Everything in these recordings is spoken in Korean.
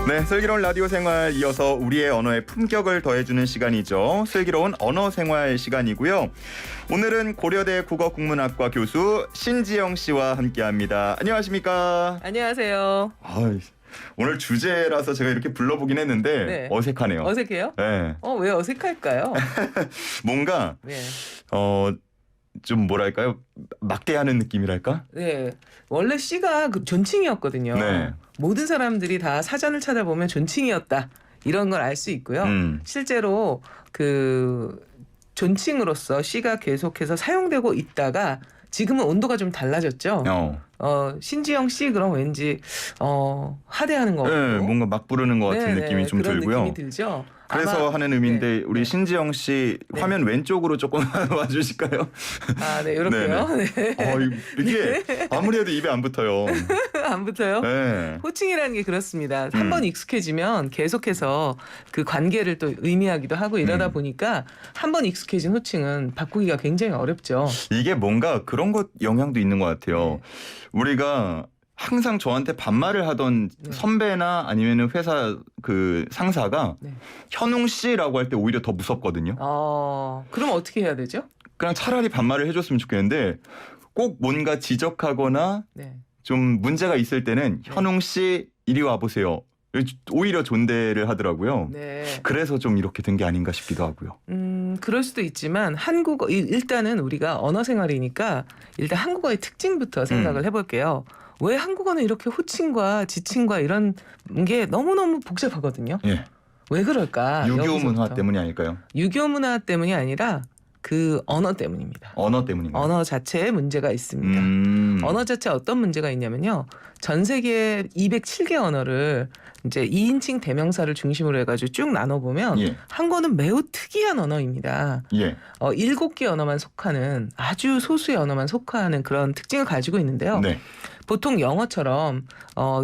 네, 슬기로운 라디오 생활 이어서 우리의 언어의 품격을 더해주는 시간이죠. 슬기로운 언어 생활 시간이고요. 오늘은 고려대 국어국문학과 교수 신지영 씨와 함께합니다. 안녕하십니까? 안녕하세요. 오늘 주제라서 제가 이렇게 불러보긴 했는데 네. 어색하네요. 어색해요? 네. 왜 어색할까요? 뭔가 네. 좀 뭐랄까요? 막대하는 느낌이랄까? 네. 원래 시가 그 존칭이었거든요. 네. 모든 사람들이 다 사전을 찾아보면 존칭이었다. 이런 걸 알 수 있고요. 실제로 그 존칭으로서 시가 계속해서 사용되고 있다가 지금은 온도가 좀 달라졌죠. 신지영 씨 그럼 왠지 하대하는 거 같고. 네, 뭔가 막 부르는 것 같은 느낌이 좀 그런 들고요. 느낌이 들죠. 그래서 하는 의미인데 우리 네. 신지영 씨 네. 화면 왼쪽으로 조금 와주실까요? 네, 이렇게요. 네. 이게 아무리 해도 입에 안 붙어요. 안 붙어요? 네. 호칭이라는 게 그렇습니다. 한 번 익숙해지면 계속해서 그 관계를 또 의미하기도 하고 이러다 보니까 한 번 익숙해진 호칭은 바꾸기가 굉장히 어렵죠. 이게 뭔가 그런 것 영향도 있는 것 같아요. 네. 우리가 항상 저한테 반말을 하던 네. 선배나 아니면 회사 그 상사가 네. 현웅 씨라고 할 때 오히려 더 무섭거든요. 그럼 어떻게 해야 되죠? 그냥 차라리 반말을 해줬으면 좋겠는데 꼭 뭔가 지적하거나 네. 좀 문제가 있을 때는 현웅 씨 이리 와보세요. 오히려 존대를 하더라고요. 네. 그래서 좀 이렇게 된 게 아닌가 싶기도 하고요. 그럴 수도 있지만 한국어 일단은 우리가 언어 생활이니까 일단 한국어의 특징부터 생각을 해볼게요. 왜 한국어는 이렇게 호칭과 지칭과 이런 게 너무너무 복잡하거든요. 예. 왜 그럴까? 유교 문화 여기서부터. 때문이 아닐까요? 유교 문화 때문이 아니라 그 언어 때문입니다. 언어 때문인가요? 언어 자체에 문제가 있습니다. 언어 자체에 어떤 문제가 있냐면요. 전 세계 207개 언어를 이제 2인칭 대명사를 중심으로 해가지고 쭉 나눠보면 예. 한국어는 매우 특이한 언어입니다. 예. 7개 언어만 속하는 아주 소수의 언어만 속하는 그런 특징을 가지고 있는데요. 네. 보통 영어처럼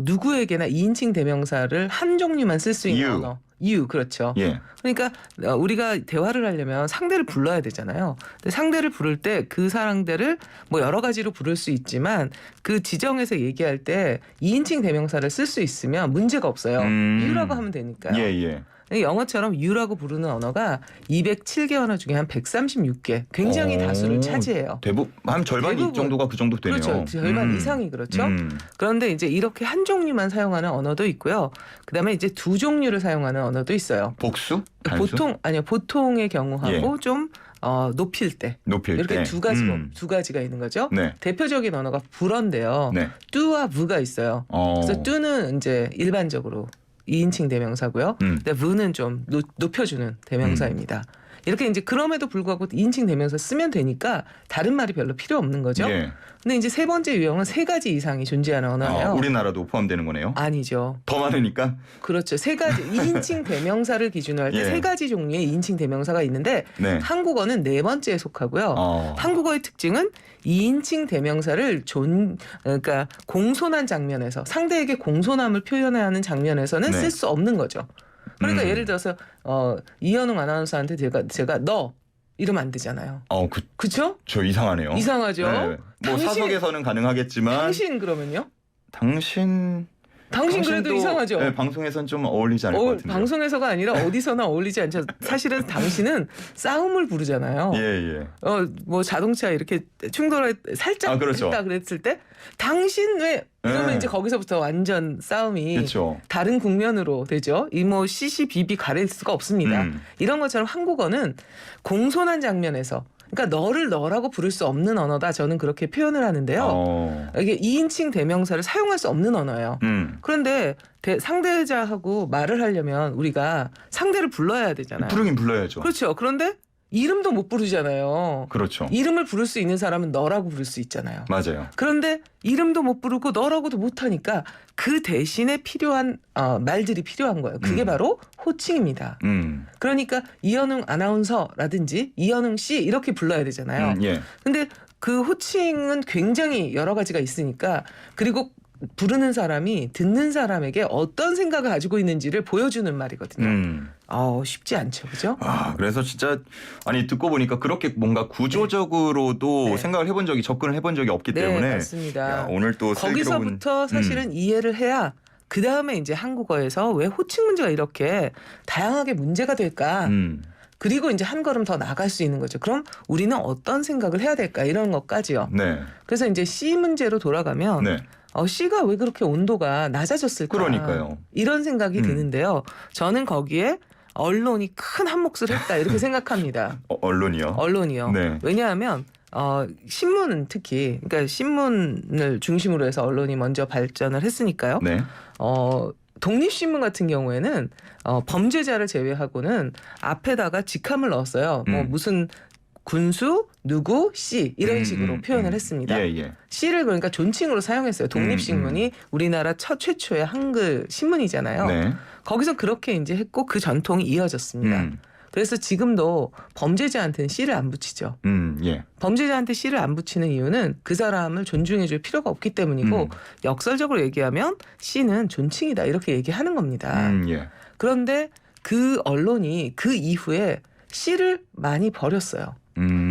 누구에게나 2인칭 대명사를 한 종류만 쓸 수 있는 You. 언어. you 그렇죠. 예. 그러니까 우리가 대화를 하려면 상대를 불러야 되잖아요. 근데 상대를 부를 때 그 상대를 뭐 여러 가지로 부를 수 있지만 그 지정에서 얘기할 때 2인칭 대명사를 쓸 수 있으면 문제가 없어요. you라고 하면 되니까요. 예, 예. 영어처럼 you라고 부르는 언어가 207개 언어 중에 한 136개 굉장히 다수를 차지해요. 한 절반 대부분. 정도가 그 정도 되네요. 그렇죠. 절반 이상이 그렇죠. 그런데 이제 이렇게 한 종류만 사용하는 언어도 있고요. 그다음에 이제 두 종류를 사용하는 언어도 있어요. 복수? 단수? 보통의 경우하고 좀 높일 때 높일 이렇게 때. 두 가지가 있는 거죠. 네. 대표적인 언어가 불어인데요. 네. 뚜와 부가 있어요. 그래서 뚜는 이제 일반적으로 2인칭 대명사고요. 근데 부는 좀 높여주는 대명사입니다. 이렇게 이제 그럼에도 불구하고 2인칭 대명사 쓰면 되니까 다른 말이 별로 필요 없는 거죠. 예. 근데 이제 세 번째 유형은 세 가지 이상이 존재하는 언어예요. 우리나라도 포함되는 거네요. 아니죠. 더 많으니까. 그렇죠. 세 가지 2인칭 대명사를 기준으로 할 때 세 예. 가지 종류의 2인칭 대명사가 있는데 네. 한국어는 네 번째에 속하고요. 한국어의 특징은 2인칭 대명사를 그러니까 공손한 장면에서 상대에게 공손함을 표현하는 장면에서는 네. 쓸 수 없는 거죠. 그러니까 예를 들어서 이현웅 아나운서한테 제가 너 이러면 안 되잖아요. 그렇죠? 저 이상하네요. 이상하죠. 네. 뭐 사석에서는 가능하겠지만 당신 그러면요? 당신 그래도 이상하죠. 네, 방송에선 좀 어울리지 않을 것 같은데. 방송에서가 아니라 어디서나 어울리지 않죠. 사실은 당신은 싸움을 부르잖아요. 예. 뭐 자동차 이렇게 충돌을 살짝 그렇죠. 했다 그랬을 때 당신 왜 이러면 네. 이제 거기서부터 완전 싸움이 그렇죠. 다른 다른 국면으로 되죠. 이 뭐 시시비비 가릴 수가 없습니다. 이런 것처럼 한국어는 공손한 장면에서 그러니까 너를 너라고 부를 수 없는 언어다. 저는 그렇게 표현을 하는데요. 이게 2인칭 대명사를 사용할 수 없는 언어예요. 그런데 상대자하고 말을 하려면 우리가 상대를 불러야 되잖아요. 부르긴 불러야죠. 그렇죠. 그런데 이름도 못 부르잖아요. 그렇죠. 이름을 부를 수 있는 사람은 너라고 부를 수 있잖아요. 맞아요. 그런데 이름도 못 부르고 너라고도 못하니까 그 대신에 필요한 말들이 필요한 거예요. 그게 바로 호칭입니다. 그러니까 이현웅 아나운서라든지 이현웅 씨 이렇게 불러야 되잖아요. 예. 근데 그 호칭은 굉장히 여러 가지가 있으니까 그리고 부르는 사람이 듣는 사람에게 어떤 생각을 가지고 있는지를 보여주는 말이거든요. 쉽지 않죠, 그죠? 그래서 진짜 듣고 보니까 그렇게 뭔가 구조적으로도 네. 생각을 접근을 해본 적이 없기 네, 때문에 맞습니다. 오늘 또 거기서부터 사실은 이해를 해야 그 다음에 이제 한국어에서 왜 호칭 문제가 이렇게 다양하게 문제가 될까? 그리고 이제 한 걸음 더 나갈 수 있는 거죠. 그럼 우리는 어떤 생각을 해야 될까? 이런 것까지요. 네. 그래서 이제 C 문제로 돌아가면 네. C가 왜 그렇게 온도가 낮아졌을까? 그러니까요. 이런 생각이 드는데요. 저는 거기에 언론이 큰 한몫을 했다 이렇게 생각합니다. 언론이요? 언론이요. 네. 왜냐하면 신문은 특히 그러니까 신문을 중심으로 해서 언론이 먼저 발전을 했으니까요. 네. 독립신문 같은 경우에는 범죄자를 제외하고는 앞에다가 직함을 넣었어요. 뭐 무슨 군수 누구 씨 이런 식으로 표현을 했습니다. 예, 예. 씨를 그러니까 존칭으로 사용했어요. 독립신문이 우리나라 최초의 한글 신문이잖아요. 네. 거기서 그렇게 이제 했고 그 전통이 이어졌습니다. 그래서 지금도 범죄자한테는 씨를 안 붙이죠. 예. 범죄자한테 씨를 안 붙이는 이유는 그 사람을 존중해줄 필요가 없기 때문이고 역설적으로 얘기하면 씨는 존칭이다 이렇게 얘기하는 겁니다. 예. 그런데 그 언론이 그 이후에 씨를 많이 버렸어요.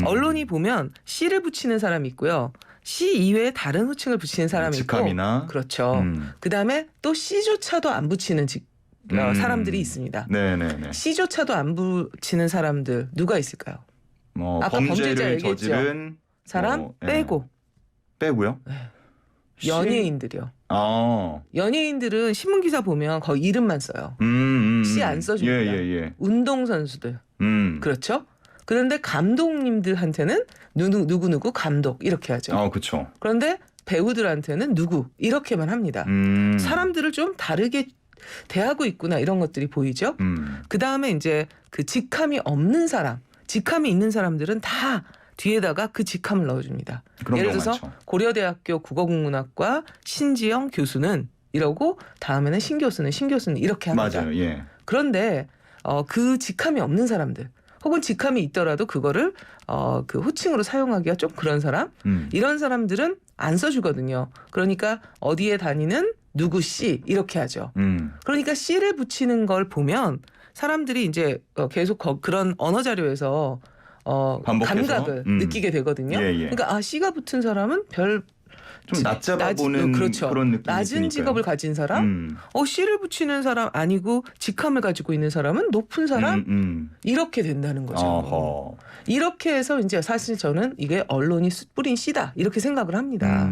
언론이 보면 씨를 붙이는 사람이 있고요. 씨 이외에 다른 호칭을 붙이는 사람이 직함이나. 있고 그렇죠. 그다음에 또 씨조차도 안 붙이는 사람들이 있습니다. 네네네. 씨조차도 안 붙이는 사람들 누가 있을까요? 아까 범죄를 범죄자 저지른 사람 빼고. 빼고요? 연예인들이요. 아. 연예인들은 신문 기사 보면 거의 이름만 써요. 씨 안 써줍니다. 예. 운동선수들. 그렇죠? 그런데 감독님들한테는 누구 감독 이렇게 하죠. 그렇죠. 그런데 배우들한테는 누구 이렇게만 합니다. 사람들을 좀 다르게 대하고 있구나 이런 것들이 보이죠. 그 다음에 이제 그 직함이 없는 사람, 직함이 있는 사람들은 다 뒤에다가 그 직함을 넣어줍니다. 예를 들어서 많죠. 고려대학교 국어국문학과 신지영 교수는 이러고 다음에는 신 교수는 이렇게 합니다. 맞아요. 예. 그런데 그 직함이 없는 사람들 혹은 직함이 있더라도 그거를 그 호칭으로 사용하기가 좀 그런 사람 이런 사람들은 안 써주거든요. 그러니까 어디에 다니는 누구 씨 이렇게 하죠. 그러니까 씨를 붙이는 걸 보면 사람들이 이제 계속 그런 언어 자료에서 반복해서? 감각을 느끼게 되거든요. 예. 그러니까 씨가 붙은 사람은 좀 낮잡아보는 그렇죠. 그런 느낌이 낮은 드니까요. 직업을 가진 사람, 씨를 붙이는 사람 아니고 직함을 가지고 있는 사람은 높은 사람 이렇게 된다는 거죠. 어허. 이렇게 해서 이제 사실 저는 이게 언론이 뿌린 씨다 이렇게 생각을 합니다.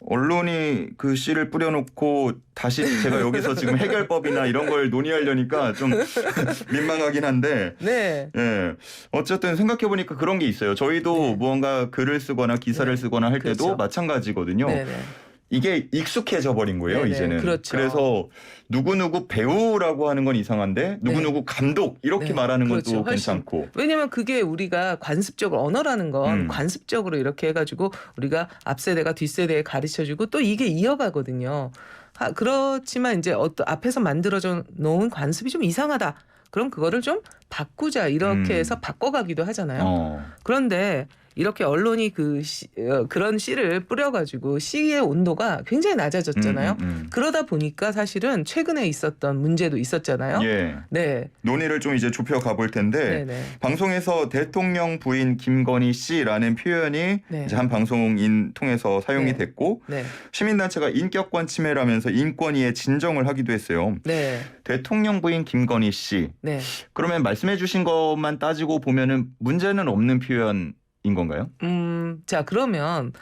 언론이 그 씨를 뿌려놓고 다시 제가 여기서 지금 해결법이나 이런 걸 논의하려니까 좀 민망하긴 한데. 네. 예. 어쨌든 생각해보니까 그런 게 있어요. 저희도 무언가 글을 쓰거나 기사를 쓰거나 할 때도 그렇죠. 마찬가지거든요. 네네. 이게 익숙해져 버린 거예요, 네네, 이제는. 그렇죠. 그래서 누구누구 배우라고 하는 건 이상한데 누구누구 감독 이렇게 말하는 건 또 그렇죠. 괜찮고. 왜냐하면 그게 우리가 관습적으로 언어라는 건 관습적으로 이렇게 해가지고 우리가 앞세대가 뒷세대에 가르쳐주고 또 이게 이어가거든요. 그렇지만 이제 앞에서 만들어져 놓은 관습이 좀 이상하다. 그럼 그거를 좀 바꾸자 이렇게 해서 바꿔가기도 하잖아요. 그런데 이렇게 언론이 그런 씨를 뿌려가지고 씨의 온도가 굉장히 낮아졌잖아요. 그러다 보니까 사실은 최근에 있었던 문제도 있었잖아요. 예. 네. 논의를 좀 이제 좁혀 가볼 텐데 네네. 방송에서 대통령 부인 김건희 씨라는 표현이 네. 이제 한 방송인 통해서 사용이 네. 됐고 네. 시민단체가 인격권 침해라면서 인권위에 진정을 하기도 했어요. 네. 대통령 부인 김건희 씨. 네. 그러면 말씀해주신 것만 따지고 보면은 문제는 없는 표현. 인 건가요? 자 그러면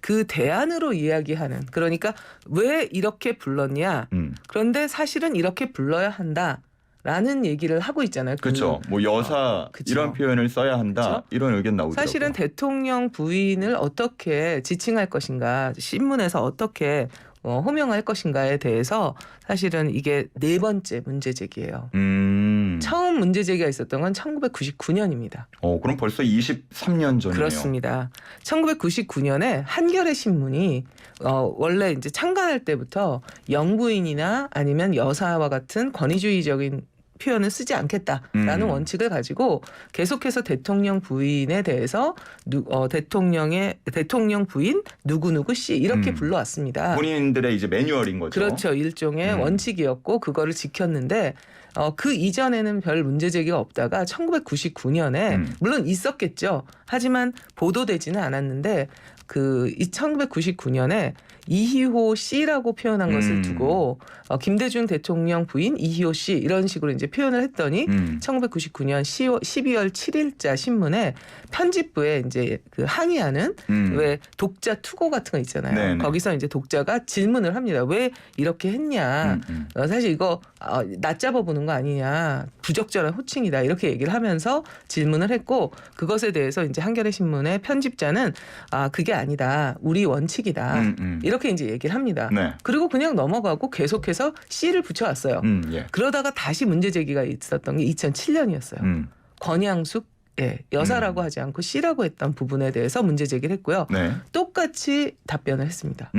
그 대안으로 이야기하는 그러니까 왜 이렇게 불렀냐? 그런데 사실은 이렇게 불러야 한다라는 얘기를 하고 있잖아요. 그렇죠. 뭐 여사 그쵸. 이런 표현을 써야 한다 그쵸? 이런 의견 나오더라고요. 사실은 대통령 부인을 어떻게 지칭할 것인가, 신문에서 어떻게 호명할 것인가에 대해서 사실은 이게 네 번째 문제 제기예요. 처음 문제 제기가 있었던 건 1999년입니다. 그럼 벌써 23년 전이네요. 그렇습니다. 1999년에 한겨레 신문이 원래 이제 창간할 때부터 영부인이나 아니면 여사와 같은 권위주의적인 표현을 쓰지 않겠다라는 원칙을 가지고 계속해서 대통령 부인에 대해서 대통령 부인 누구누구 씨 이렇게 불러왔습니다. 본인들의 이제 매뉴얼인 거죠. 그렇죠. 일종의 원칙이었고 그거를 지켰는데 그 이전에는 별 문제 제기가 없다가 1999년에 물론 있었겠죠. 하지만 보도되지는 않았는데 이 1999년에 이희호 씨라고 표현한 것을 두고 김대중 대통령 부인 이희호 씨 이런 식으로 이제 표현을 했더니 1999년 12월 7일자 신문에 편집부에 이제 그 항의하는 왜 독자 투고 같은 거 있잖아요. 네네. 거기서 이제 독자가 질문을 합니다. 왜 이렇게 했냐? 사실 이거 낮잡아 보는 거 아니냐? 부적절한 호칭이다. 이렇게 얘기를 하면서 질문을 했고 그것에 대해서 이제 한겨레 신문의 편집자는 그게 아니다. 우리 원칙이다. 이렇게 이제 얘기를 합니다. 네. 그리고 그냥 넘어가고 계속해서 C를 붙여왔어요. 예. 그러다가 다시 문제 제기가 있었던 게 2007년이었어요. 권양숙 여사라고 하지 않고 C라고 했던 부분에 대해서 문제 제기를 했고요. 네. 똑같이 답변을 했습니다.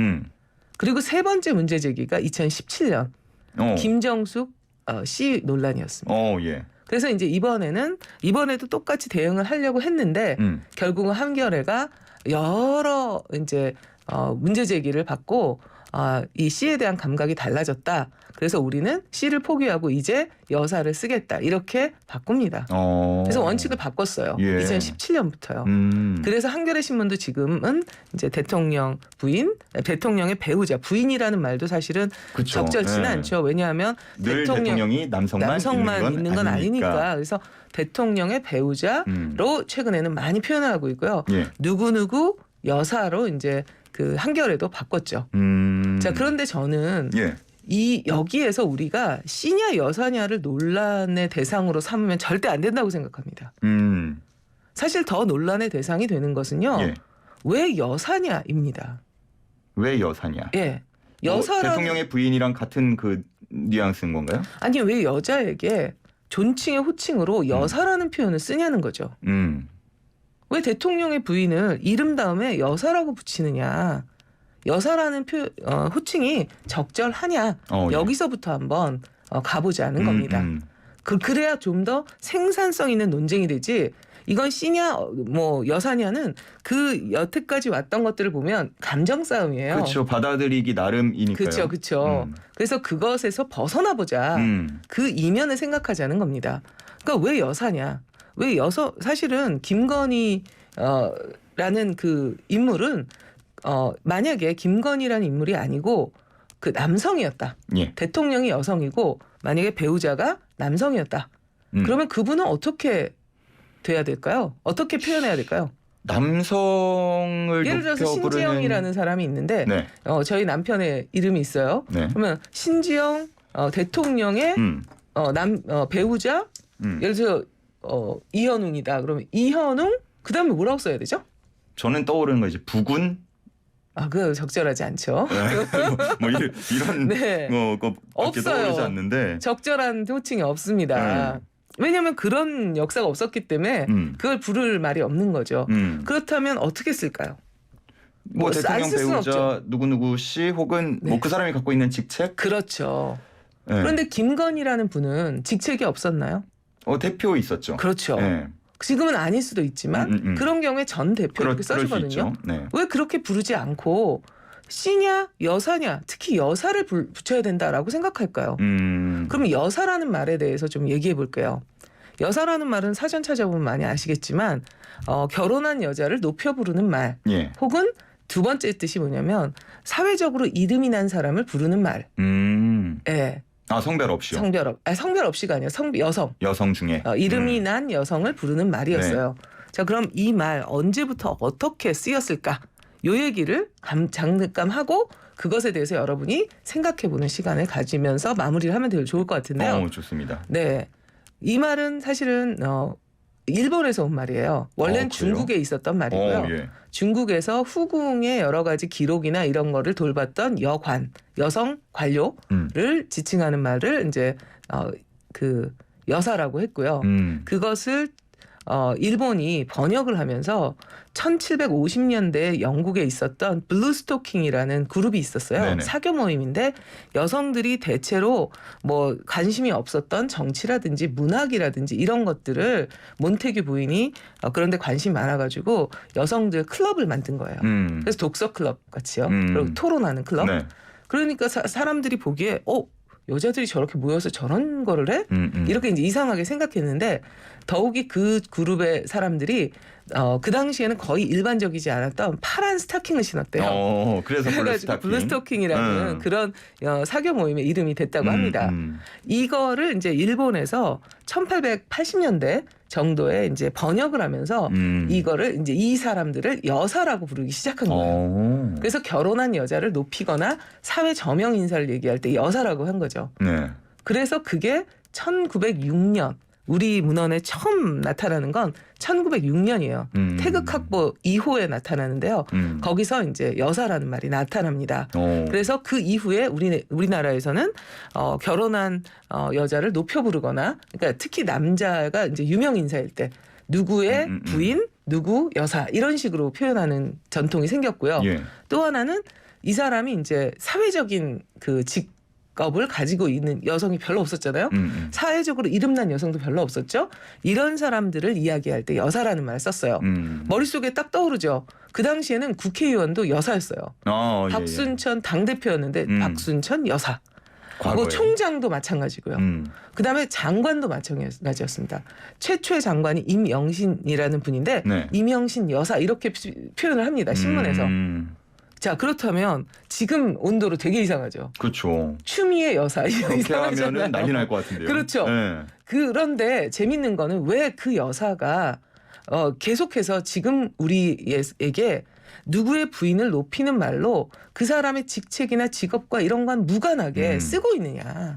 그리고 세 번째 문제 제기가 2017년 김정숙 C 논란이었습니다. 예. 그래서 이제 이번에도 똑같이 대응을 하려고 했는데 결국은 한겨레가 여러 이제 문제 제기를 받고 이 C에 대한 감각이 달라졌다. 그래서 우리는 C를 포기하고 이제 여사를 쓰겠다. 이렇게 바꿉니다. 그래서 원칙을 바꿨어요. 예. 2017년부터요. 그래서 한겨레 신문도 지금은 이제 대통령 부인, 대통령의 배우자, 부인이라는 말도 사실은 그쵸. 적절치는 예. 않죠. 왜냐하면 늘 대통령이 남성만 있는 건 아니니까. 그래서 대통령의 배우자로 최근에는 많이 표현을 하고 있고요. 예. 누구누구 여사로 이제 그 한겨레도 바꿨죠. 자, 그런데 저는 예. 여기에서 우리가 C냐 여사냐를 논란의 대상으로 삼으면 절대 안 된다고 생각합니다. 사실 더 논란의 대상이 되는 것은요. 예. 왜 여사냐입니다. 왜 여사냐? 예. 여사라는 대통령의 부인이랑 같은 그 뉘앙스인 건가요? 아니 왜 여자에게 존칭의 호칭으로 여사라는 표현을 쓰냐는 거죠. 왜 대통령의 부인을 이름 다음에 여사라고 붙이느냐. 여사라는 호칭이 적절하냐. 예. 여기서부터 한번 가보자는 겁니다. 그래야 좀 더 생산성 있는 논쟁이 되지. 이건 C냐 뭐 여사냐는 그 여태까지 왔던 것들을 보면 감정 싸움이에요. 그렇죠. 받아들이기 나름이니까요. 그렇죠. 그래서 그것에서 벗어나 보자. 그 이면을 생각하자는 겁니다. 그러니까 왜 여사냐? 왜 사실은 김건희 라는 그 인물은 만약에 김건희라는 인물이 아니고 그 남성이었다. 예. 대통령이 여성이고 만약에 배우자가 남성이었다. 그러면 그분은 어떻게 돼야 될까요? 어떻게 표현해야 될까요? 남성을 예를 들어서 높여 부르는 신지영이라는 사람이 있는데 네. 저희 남편의 이름이 있어요. 네. 그러면 신지영 대통령의 배우자 예를 들어서 이현웅이다. 그러면 이현웅 그다음에 뭐라고 써야 되죠? 저는 떠오르는 거 이제 부군. 그 적절하지 않죠. 뭐 이런 네. 거밖에 떠오르지 않는데 적절한 호칭이 없습니다. 왜냐하면 그런 역사가 없었기 때문에 그걸 부를 말이 없는 거죠. 그렇다면 어떻게 쓸까요? 뭐 대통령 배우자 누구누구 씨 혹은 네. 뭐 그 사람이 갖고 있는 직책? 그렇죠. 네. 그런데 김건희라는 분은 직책이 없었나요? 대표 있었죠. 그렇죠. 네. 지금은 아닐 수도 있지만 그런 경우에 전 대표 이렇게 써주거든요. 네. 왜 그렇게 부르지 않고 C냐 여사냐 특히 여사를 붙여야 된다라고 생각할까요? 그럼 여사라는 말에 대해서 좀 얘기해 볼게요. 여사라는 말은 사전 찾아보면 많이 아시겠지만 결혼한 여자를 높여 부르는 말 예. 혹은 두 번째 뜻이 뭐냐면 사회적으로 이름이 난 사람을 부르는 말. 예. 성별 없이요? 성별 없이가 아니라 여성 중에 이름이 난 여성을 부르는 말이었어요. 네. 자, 그럼 이 말 언제부터 어떻게 쓰였을까? 요 얘기를 장담하고 그것에 대해서 여러분이 생각해보는 시간을 가지면서 마무리를 하면 되게 좋을 것 같은데요. 좋습니다. 네, 이 말은 사실은 일본에서 온 말이에요. 원래는 중국에 있었던 말이고요. 예. 중국에서 후궁의 여러 가지 기록이나 이런 거를 돌봤던 여성 관료를 지칭하는 말을 이제 그 여사라고 했고요. 그것을 일본이 번역을 하면서 1750년대 영국에 있었던 블루스토킹이라는 그룹이 있었어요. 네네. 사교 모임인데 여성들이 대체로 뭐 관심이 없었던 정치라든지 문학이라든지 이런 것들을 몬테규 부인이 그런데 관심이 많아가지고 여성들 클럽을 만든 거예요. 그래서 독서 클럽 같이요. 그리고 토론하는 클럽. 네. 그러니까 사람들이 보기에 여자들이 저렇게 모여서 저런 거를 해? 이렇게 이제 이상하게 생각했는데 더욱이 그 그룹의 사람들이 그 당시에는 거의 일반적이지 않았던 파란 스타킹을 신었대요. 그래서 그래가지고 블루스토킹이라는 그런 사교 모임의 이름이 됐다고 합니다. 이거를 이제 일본에서 1880년대 정도에 이제 번역을 하면서 이거를 이제 이 사람들을 여사라고 부르기 시작한 거예요. 그래서 결혼한 여자를 높이거나 사회 저명 인사를 얘기할 때 여사라고 한 거죠. 네. 그래서 그게 1906년 우리 문헌에 처음 나타나는 건 1906년이에요. 태극학보 2호에 나타나는데요. 거기서 이제 여사라는 말이 나타납니다. 그래서 그 이후에 우리나라에서는 결혼한 여자를 높여 부르거나, 그러니까 특히 남자가 이제 유명 인사일 때 누구의 부인, 누구 여사 이런 식으로 표현하는 전통이 생겼고요. 예. 또 하나는 이 사람이 이제 사회적인 그 직업을 가지고 있는 여성이 별로 없었잖아요. 사회적으로 이름난 여성도 별로 없었죠. 이런 사람들을 이야기할 때 여사라는 말을 썼어요. 머릿속에 딱 떠오르죠. 그 당시에는 국회의원도 여사였어요. 박순천 당대표였는데 박순천 여사. 뭐 총장도 마찬가지고요. 그다음에 장관도 마찬가지였습니다. 최초의 장관이 임영신이라는 분인데 네. 임영신 여사 이렇게 표현을 합니다. 신문에서. 자, 그렇다면 지금 온도로 되게 이상하죠. 그렇죠. 추미애 여사 이렇게 하면은 난리 날 것 같은데요. 그렇죠. 네. 그런데 재밌는 거는 왜 그 여사가 계속해서 지금 우리에게 누구의 부인을 높이는 말로 그 사람의 직책이나 직업과 이런 건 무관하게 쓰고 있느냐.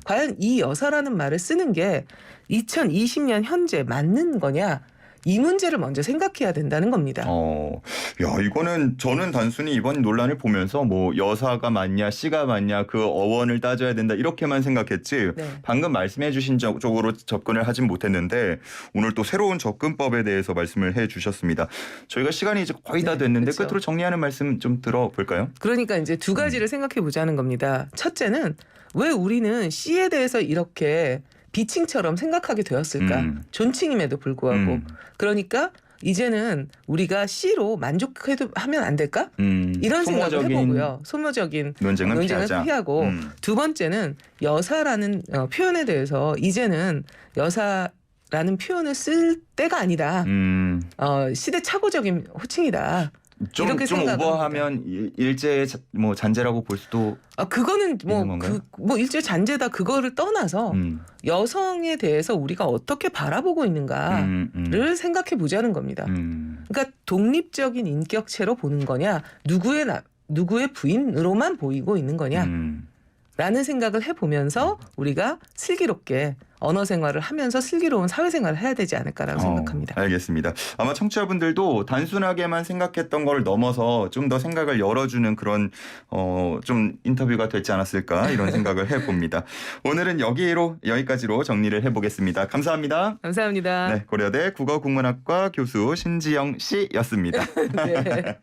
과연 이 여사라는 말을 쓰는 게 2020년 현재 맞는 거냐. 이 문제를 먼저 생각해야 된다는 겁니다. 야, 이거는 저는 단순히 이번 논란을 보면서 뭐 여사가 맞냐, 씨가 맞냐, 그 어원을 따져야 된다 이렇게만 생각했지. 네. 방금 말씀해주신 쪽으로 접근을 하진 못했는데 오늘 또 새로운 접근법에 대해서 말씀을 해주셨습니다. 저희가 시간이 이제 거의 다 됐는데 그렇죠. 끝으로 정리하는 말씀 좀 들어볼까요? 그러니까 이제 두 가지를 생각해 보자는 겁니다. 첫째는 왜 우리는 씨에 대해서 이렇게 비칭처럼 생각하게 되었을까? 존칭임에도 불구하고. 그러니까 이제는 우리가 씨로 만족해도 하면 안 될까? 이런 생각을 해보고요. 소모적인 논쟁은 피하고 두 번째는 여사라는 표현에 대해서 이제는 여사라는 표현을 쓸 때가 아니다. 시대착오적인 호칭이다. 좀 오버하면 일제의 뭐 잔재라고 볼 수도. 그거는 뭐 일제 잔재다 그거를 떠나서 여성에 대해서 우리가 어떻게 바라보고 있는가를 생각해 보자는 겁니다. 그러니까 독립적인 인격체로 보는 거냐, 누구의 부인으로만 보이고 있는 거냐. 라는 생각을 해보면서 우리가 슬기롭게 언어 생활을 하면서 슬기로운 사회생활을 해야 되지 않을까라고 생각합니다. 알겠습니다. 아마 청취자분들도 단순하게만 생각했던 걸 넘어서 좀 더 생각을 열어주는 그런 좀 인터뷰가 되지 않았을까 이런 생각을 해봅니다. 오늘은 여기까지로 정리를 해보겠습니다. 감사합니다. 감사합니다. 네, 고려대 국어국문학과 교수 신지영 씨였습니다. 네.